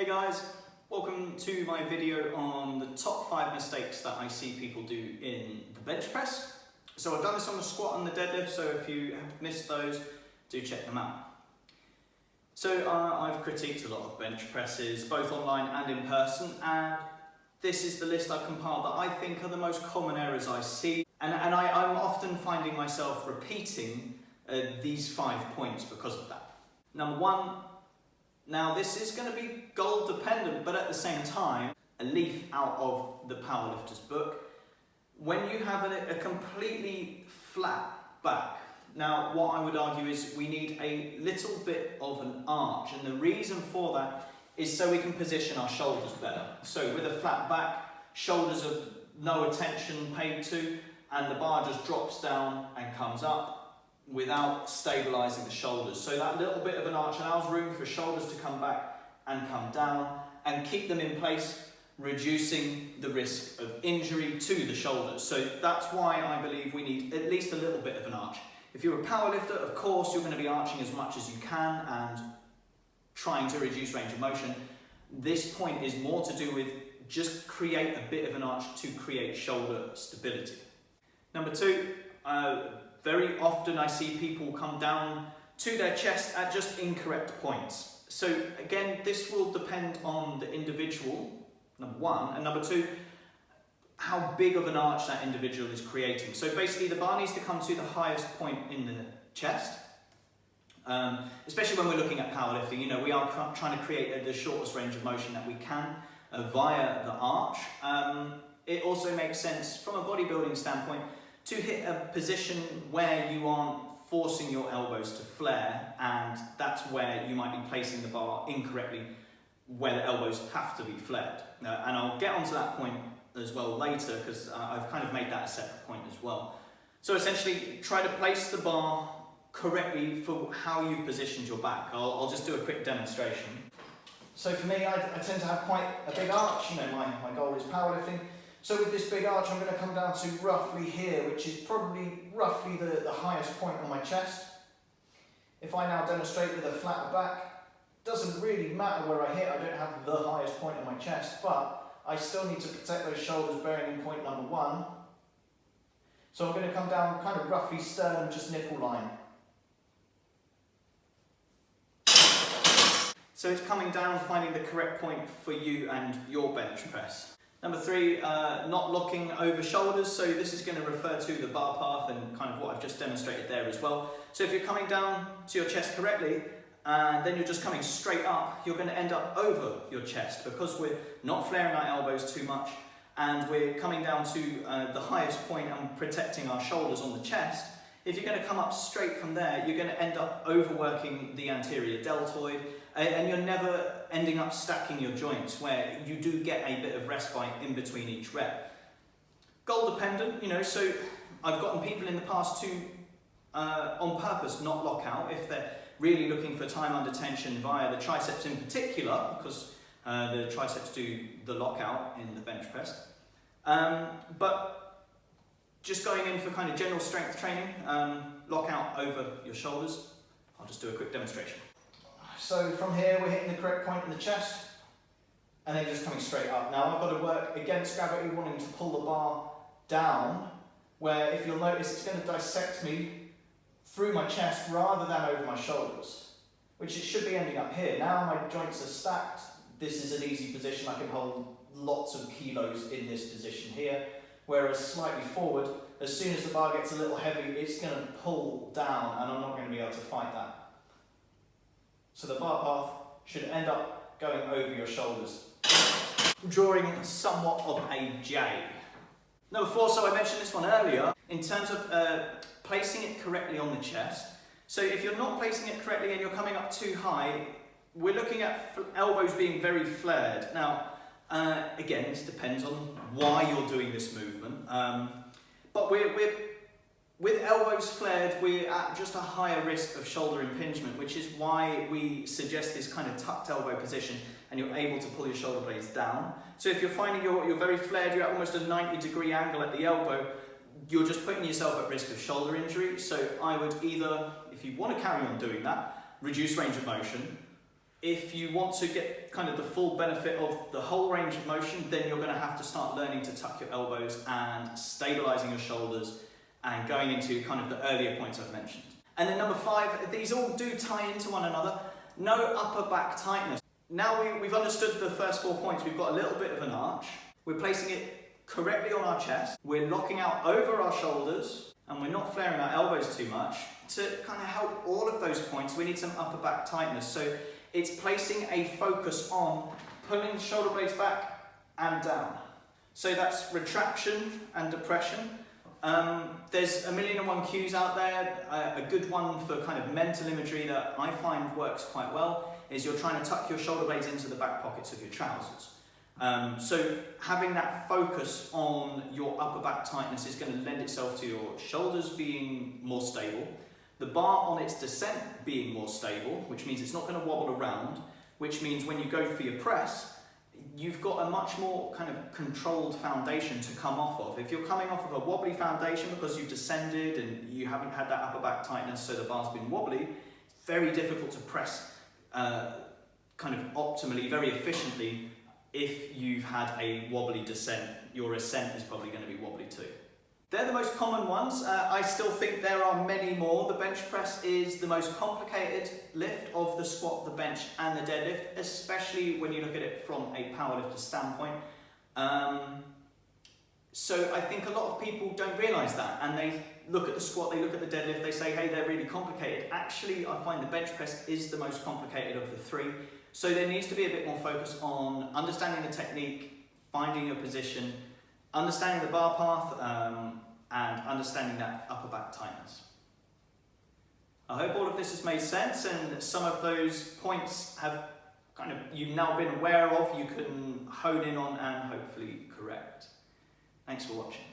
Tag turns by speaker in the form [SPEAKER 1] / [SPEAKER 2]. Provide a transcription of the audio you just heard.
[SPEAKER 1] Hey guys, welcome to my video on the top 5 mistakes that I see people do in the bench press. So I've done this on the squat and the deadlift, so if you have missed those, do check them out. So I've critiqued a lot of bench presses, both online and in person, and this is the list I've compiled that I think are the most common errors I see. And I'm often finding myself repeating these 5 points because of that. Number 1, now this is going to be goal dependent, but at the same time, a leaf out of the powerlifter's book. When you have a completely flat back, now what I would argue is we need a little bit of an arch, and the reason for that is so we can position our shoulders better. So with a flat back, shoulders are no attention paid to, and the bar just drops down and comes up without stabilising the shoulders. So that little bit of an arch allows room for shoulders to come back and come down and keep them in place, reducing the risk of injury to the shoulders. So that's why I believe we need at least a little bit of an arch. If you're a powerlifter, of course, you're going to be arching as much as you can and trying to reduce range of motion. This point is more to do with just create a bit of an arch to create shoulder stability. Number 2, very often I see people come down to their chest at just incorrect points. So again, this will depend on the individual, number 1, and number 2, how big of an arch that individual is creating. So basically the bar needs to come to the highest point in the chest, especially when we're looking at powerlifting. You know, we are trying to create the shortest range of motion that we can via the arch. It also makes sense from a bodybuilding standpoint to hit a position where you aren't forcing your elbows to flare, and that's where you might be placing the bar incorrectly, where the elbows have to be flared. And I'll get onto that point as well later, because I've kind of made that a separate point as well. So essentially, try to place the bar correctly for how you've positioned your back. I'll just do a quick demonstration. So for me, I tend to have quite a big arch. You know, my goal is powerlifting. So with this big arch, I'm going to come down to roughly here, which is probably roughly the highest point on my chest. If I now demonstrate with a flatter back, doesn't really matter where I hit, I don't have the highest point on my chest, but I still need to protect those shoulders, bearing in point number 1. So I'm going to come down kind of roughly sternum, just nipple line. So it's coming down, finding the correct point for you and your bench press. Number 3, not locking over shoulders. So this is going to refer to the bar path and kind of what I've just demonstrated there as well. So if you're coming down to your chest correctly, and then you're just coming straight up, you're going to end up over your chest because we're not flaring our elbows too much, and we're coming down to the highest point and protecting our shoulders on the chest. If you're going to come up straight from there, you're going to end up overworking the anterior deltoid, and you're never ending up stacking your joints, where you do get a bit of respite in between each rep. Goal dependent, you know, so I've gotten people in the past to, on purpose, not lock out if they're really looking for time under tension via the triceps in particular, because the triceps do the lockout in the bench press. But just going in for kind of general strength training, lock out over your shoulders. I'll just do a quick demonstration. So from here, we're hitting the correct point in the chest, and then just coming straight up. Now I've got to work against gravity, wanting to pull the bar down, where if you'll notice, it's going to dissect me through my chest rather than over my shoulders, which it should be ending up here. Now my joints are stacked. This is an easy position. I can hold lots of kilos in this position here, whereas slightly forward, as soon as the bar gets a little heavy, it's going to pull down, and I'm not going to be able to fight that. So the bar path should end up going over your shoulders, drawing somewhat of a J. Number 4, so I mentioned this one earlier, in terms of placing it correctly on the chest. So if you're not placing it correctly and you're coming up too high, we're looking at elbows being very flared. Now, again, this depends on why you're doing this movement, but with elbows flared, we're at just a higher risk of shoulder impingement, which is why we suggest this kind of tucked elbow position, and you're able to pull your shoulder blades down. So if you're finding you're very flared, you're at almost a 90-degree angle at the elbow, you're just putting yourself at risk of shoulder injury. So I would either, if you want to carry on doing that, reduce range of motion, If you want to get kind of the full benefit of the whole range of motion, then you're going to have to start learning to tuck your elbows and stabilizing your shoulders and going into kind of the earlier points I've mentioned. And then number 5, these all do tie into one another. No upper back tightness. Now we've understood the first 4 points. We've got a little bit of an arch. We're placing it correctly on our chest. We're locking out over our shoulders and we're not flaring our elbows too much. To kind of help all of those points, we need some upper back tightness. So it's placing a focus on pulling the shoulder blades back and down. So that's retraction and depression. There's a million and one cues out there. A good one for kind of mental imagery that I find works quite well is you're trying to tuck your shoulder blades into the back pockets of your trousers. So having that focus on your upper back tightness is going to lend itself to your shoulders being more stable, the bar on its descent being more stable, which means it's not going to wobble around, which means when you go for your press, you've got a much more kind of controlled foundation to come off of. If you're coming off of a wobbly foundation because you've descended and you haven't had that upper back tightness, so the bar's been wobbly, it's very difficult to press kind of optimally, very efficiently. If you've had a wobbly descent, your ascent is probably going to be wobbly too. They're the most common ones. I still think there are many more. The bench press is the most complicated lift of the squat, the bench and the deadlift, especially when you look at it from a powerlifter standpoint. So I think a lot of people don't realise that, and they look at the squat, they look at the deadlift, they say, hey, they're really complicated. Actually, I find the bench press is the most complicated of the 3. So there needs to be a bit more focus on understanding the technique, finding your position, understanding the bar path, and understanding that upper back tightness. I hope all of this has made sense and some of those points have kind of you've now been aware of, you can hone in on and hopefully correct. Thanks for watching.